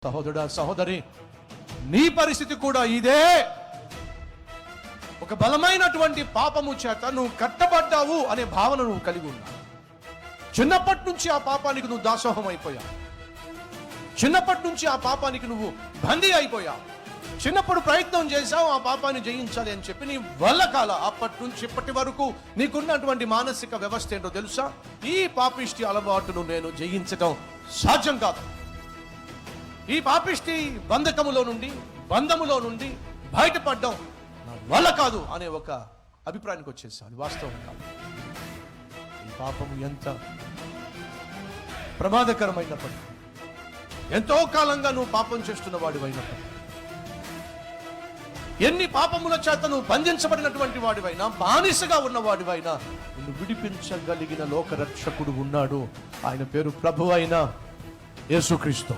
సహోదరుడా, సహోదరి, నీ పరిస్థితి కూడా ఇదే. ఒక బలమైనటువంటి పాపము చేత నువ్వు కట్టబడ్డావు అనే భావన నువ్వు కలిగి ఉన్నావు. చిన్నప్పటి నుంచి ఆ పాపానికి నువ్వు దాసోహం అయిపోయావు. చిన్నప్పటి నుంచి ఆ పాపానికి నువ్వు బందీ అయిపోయావు. చిన్నప్పుడు ప్రయత్నం చేశావు ఆ పాపాన్ని జయించాలి అని చెప్పి, నీ వల్ల కాల. అప్పటి నుంచి ఇప్పటి వరకు నీకున్నటువంటి మానసిక వ్యవస్థ ఏంటో తెలుసా? ఈ పాపిష్టి అలవాటును నేను జయించడం సాధ్యం కాదు. ఈ పాపిష్టి బంధకములో నుండి బయటపడ్డం నా వల్ల కాదు అనే ఒక అభిప్రాయానికి వచ్చేసా. అది వాస్తవం కాదు. ఈ పాపము ఎంత ప్రమాదకరమైనప్పటికీ, ఎంతో కాలంగా నువ్వు పాపం చేస్తున్న వాడివైనప్పటికీ, ఎన్ని పాపముల చేత నువ్వు బంధించబడినటువంటి వాడివైనా, బానిసగా ఉన్నవాడివైనా, నిన్ను విడిపించగలిగిన లోకరక్షకుడు ఉన్నాడు. ఆయన పేరు ప్రభువైన యేసుక్రీస్తు.